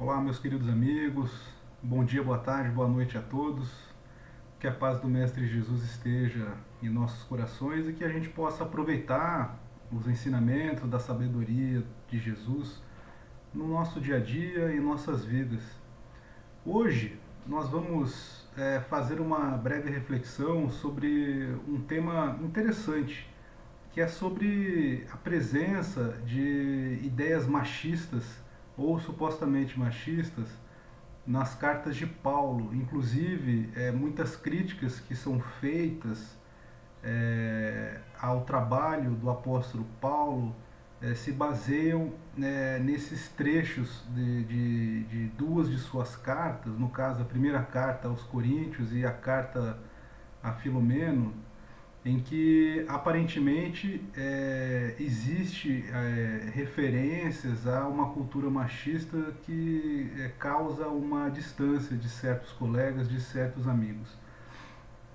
Olá, meus queridos amigos. Bom dia, boa tarde, boa noite a todos. Que a paz do Mestre Jesus esteja em nossos corações e que a gente possa aproveitar os ensinamentos da sabedoria de Jesus no nosso dia a dia e em nossas vidas. Hoje nós vamos fazer uma breve reflexão sobre um tema interessante, que é sobre a presença de ideias machistas ou supostamente machistas nas cartas de Paulo. Inclusive, muitas críticas que são feitas ao trabalho do apóstolo Paulo se baseiam nesses trechos de duas de suas cartas, no caso a primeira carta aos Coríntios e a carta a Filomeno, em que aparentemente existe referências a uma cultura machista que causa uma distância de certos colegas, de certos amigos.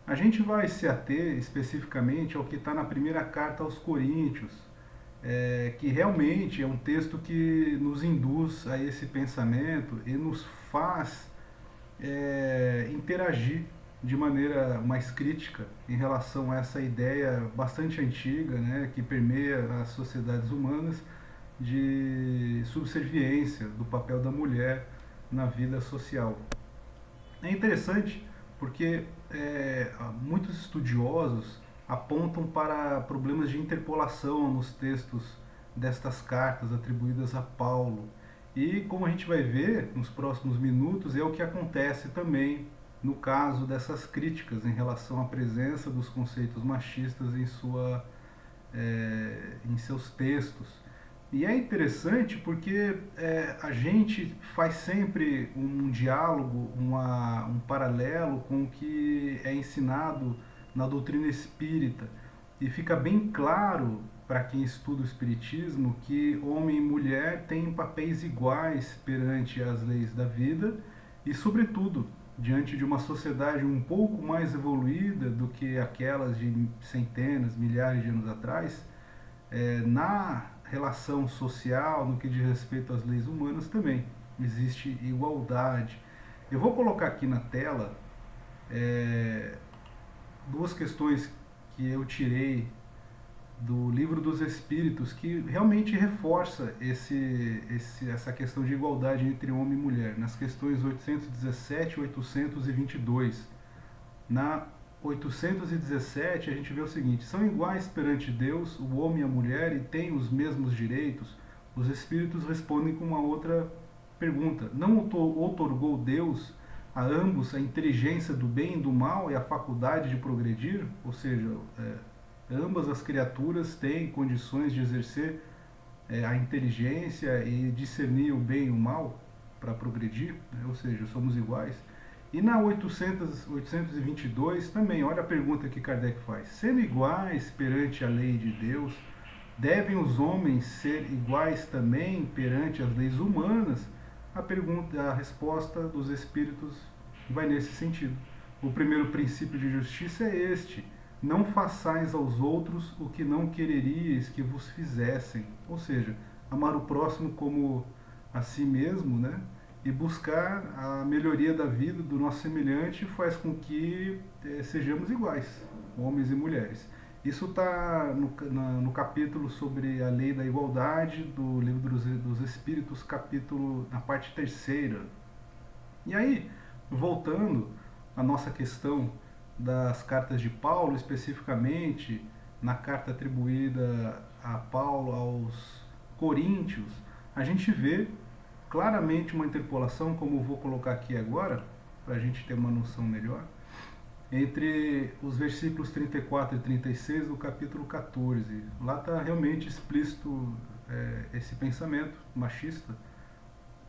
A gente vai se ater especificamente ao que está na primeira carta aos Coríntios, que realmente é um texto que nos induz a esse pensamento e nos faz interagir de maneira mais crítica em relação a essa ideia bastante antiga, né, que permeia as sociedades humanas de subserviência do papel da mulher na vida social. É interessante porque muitos estudiosos apontam para problemas de interpolação nos textos destas cartas atribuídas a Paulo. E como a gente vai ver nos próximos minutos, é o que acontece também no caso dessas críticas em relação à presença dos conceitos machistas em seus textos. E é interessante porque a gente faz sempre um diálogo, um paralelo com o que é ensinado na doutrina espírita. E fica bem claro para quem estuda o espiritismo que homem e mulher têm papéis iguais perante as leis da vida e, sobretudo, diante de uma sociedade um pouco mais evoluída do que aquelas de centenas, milhares de anos atrás, na relação social, no que diz respeito às leis humanas, também existe igualdade. Eu vou colocar aqui na tela duas questões que eu tirei do Livro dos Espíritos, que realmente reforça essa questão de igualdade entre homem e mulher, nas questões 817 e 822. Na 817 a gente vê o seguinte: são iguais perante Deus o homem e a mulher e têm os mesmos direitos? Os espíritos respondem com uma outra pergunta: não outorgou Deus a ambos a inteligência do bem e do mal e a faculdade de progredir? Ou seja, ambas as criaturas têm condições de exercer a inteligência e discernir o bem e o mal para progredir, né? Ou seja, somos iguais. E na 822 também, olha a pergunta que Kardec faz: sendo iguais perante a lei de Deus, devem os homens ser iguais também perante as leis humanas? A resposta dos espíritos vai nesse sentido. O primeiro princípio de justiça é este: não façais aos outros o que não quereríeis que vos fizessem. Ou seja, amar o próximo como a si mesmo, né? E buscar a melhoria da vida do nosso semelhante faz com que sejamos iguais, homens e mulheres. Isso está no capítulo sobre a lei da igualdade do Livro dos Espíritos, capítulo na parte terceira. E aí, voltando à nossa questão das cartas de Paulo, especificamente na carta atribuída a Paulo aos Coríntios, a gente vê claramente uma interpolação, como eu vou colocar aqui agora, para a gente ter uma noção melhor, entre os versículos 34 e 36 do capítulo 14. Lá está realmente explícito esse pensamento machista.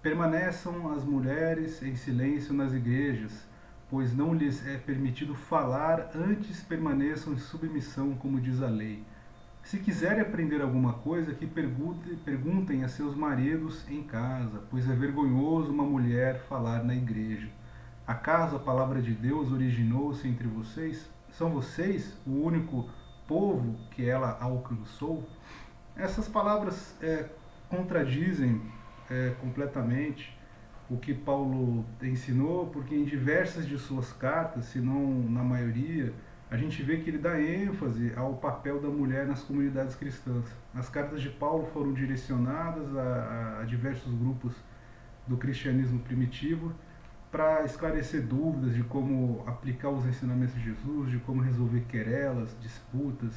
Permaneçam as mulheres em silêncio nas igrejas, pois não lhes é permitido falar, antes permaneçam em submissão, como diz a lei. Se quiserem aprender alguma coisa, que perguntem a seus maridos em casa, pois é vergonhoso uma mulher falar na igreja. Acaso a palavra de Deus originou-se entre vocês? São vocês o único povo que ela alcançou? Essas palavras contradizem completamente o que Paulo ensinou, porque em diversas de suas cartas, se não na maioria, a gente vê que ele dá ênfase ao papel da mulher nas comunidades cristãs. As cartas de Paulo foram direcionadas a diversos grupos do cristianismo primitivo para esclarecer dúvidas de como aplicar os ensinamentos de Jesus, de como resolver querelas, disputas,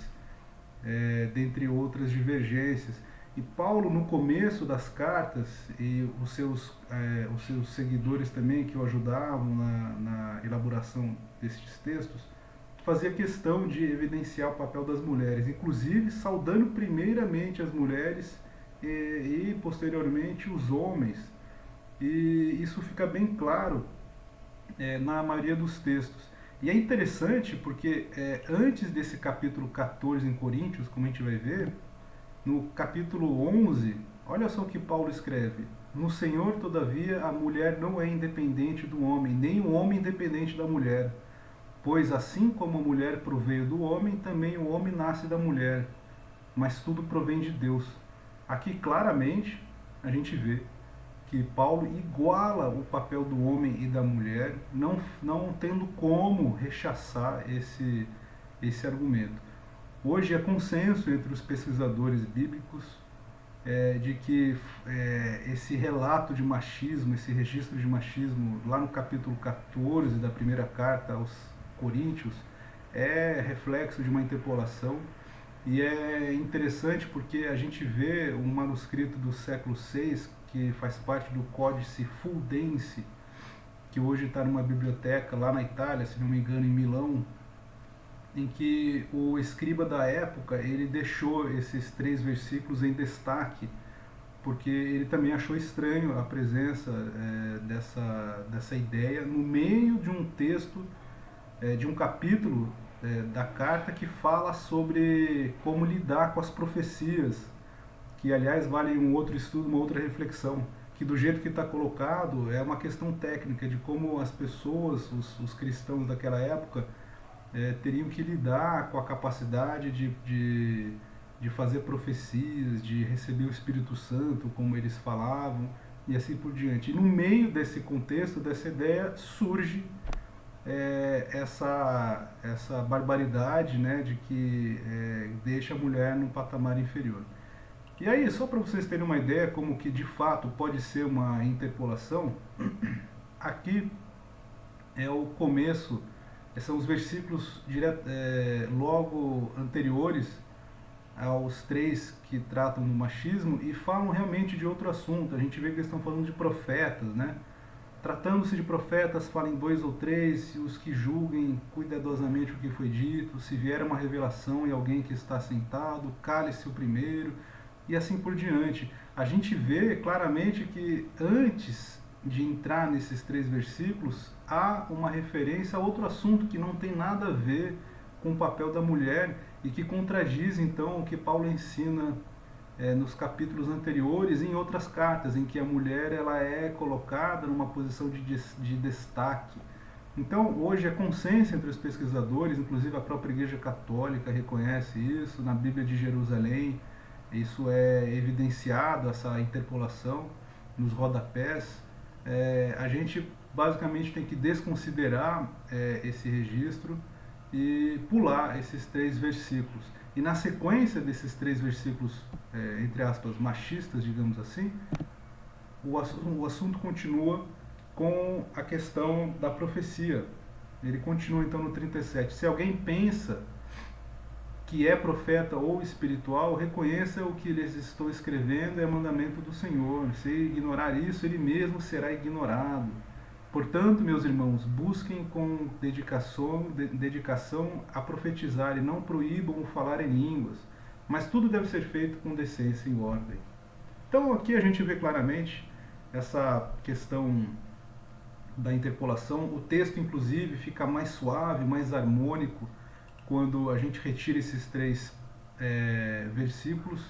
dentre outras divergências. E Paulo, no começo das cartas, e os seus seguidores também, que o ajudavam na elaboração destes textos, fazia questão de evidenciar o papel das mulheres, inclusive saudando primeiramente as mulheres e posteriormente os homens. E isso fica bem claro na maioria dos textos. E é interessante porque antes desse capítulo 14 em Coríntios, como a gente vai ver, no capítulo 11, olha só o que Paulo escreve. No Senhor, todavia, a mulher não é independente do homem, nem o homem independente da mulher. Pois assim como a mulher proveio do homem, também o homem nasce da mulher. Mas tudo provém de Deus. Aqui claramente a gente vê que Paulo iguala o papel do homem e da mulher, não tendo como rechaçar esse argumento. Hoje é consenso entre os pesquisadores bíblicos de que esse relato de machismo, esse registro de machismo, lá no capítulo 14 da primeira carta aos Coríntios, é reflexo de uma interpolação. E é interessante porque a gente vê um manuscrito do século VI, que faz parte do Códice Fuldense, que hoje está numa biblioteca lá na Itália, se não me engano, em Milão, em que o escriba da época ele deixou esses 3 versículos em destaque, porque ele também achou estranho a presença dessa ideia no meio de um texto, de um capítulo da carta que fala sobre como lidar com as profecias, que aliás vale um outro estudo, uma outra reflexão, que do jeito que está colocado é uma questão técnica de como as pessoas, os cristãos daquela época, teriam que lidar com a capacidade de fazer profecias, de receber o Espírito Santo, como eles falavam, e assim por diante. E no meio desse contexto, dessa ideia, surge essa barbaridade, né, de que deixa a mulher num patamar inferior. E aí, só para vocês terem uma ideia como que de fato pode ser uma interpolação, aqui é o começo, são os versículos logo anteriores aos 3 que tratam do machismo e falam realmente de outro assunto. A gente vê que eles estão falando de profetas, né? Tratando-se de profetas, falem 2 ou 3, os que julguem cuidadosamente o que foi dito, se vier uma revelação e alguém que está sentado, cale-se o primeiro, e assim por diante. A gente vê claramente que antes de entrar nesses 3 versículos, há uma referência a outro assunto que não tem nada a ver com o papel da mulher e que contradiz então o que Paulo ensina nos capítulos anteriores e em outras cartas, em que a mulher ela é colocada numa posição de destaque. Então, hoje é consenso entre os pesquisadores, inclusive a própria Igreja Católica reconhece isso, na Bíblia de Jerusalém, isso é evidenciado, essa interpolação nos rodapés. A gente basicamente tem que desconsiderar esse registro e pular esses 3 versículos. E na sequência desses 3 versículos, entre aspas, machistas, digamos assim, o assunto continua com a questão da profecia. Ele continua então no 37. Se alguém pensa que é profeta ou espiritual, reconheça o que lhes estou escrevendo é mandamento do Senhor. Se ignorar isso, ele mesmo será ignorado. Portanto, meus irmãos, busquem com dedicação a profetizar e não proíbam o falar em línguas, mas tudo deve ser feito com decência e ordem. Então aqui a gente vê claramente essa questão da interpolação. O texto, inclusive, fica mais suave, mais harmônico, quando a gente retira esses 3 versículos,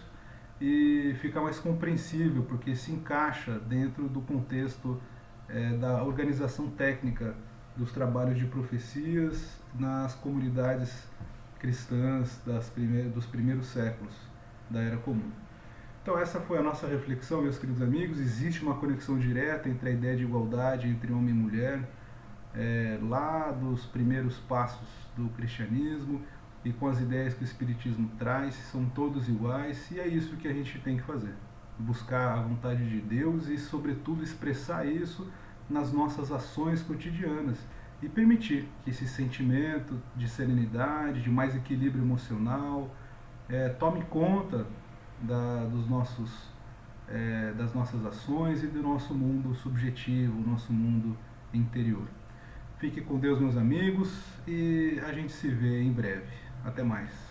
e fica mais compreensível, porque se encaixa dentro do contexto da organização técnica dos trabalhos de profecias nas comunidades cristãs dos primeiros séculos da Era Comum. Então essa foi a nossa reflexão, meus queridos amigos. Existe uma conexão direta entre a ideia de igualdade entre homem e mulher, lá dos primeiros passos do cristianismo e com as ideias que o Espiritismo traz, são todos iguais, e é isso que a gente tem que fazer. Buscar a vontade de Deus e, sobretudo, expressar isso nas nossas ações cotidianas e permitir que esse sentimento de serenidade, de mais equilíbrio emocional, tome conta dos nossos, das nossas ações e do nosso mundo subjetivo, nosso mundo interior. Fique com Deus, meus amigos, e a gente se vê em breve. Até mais.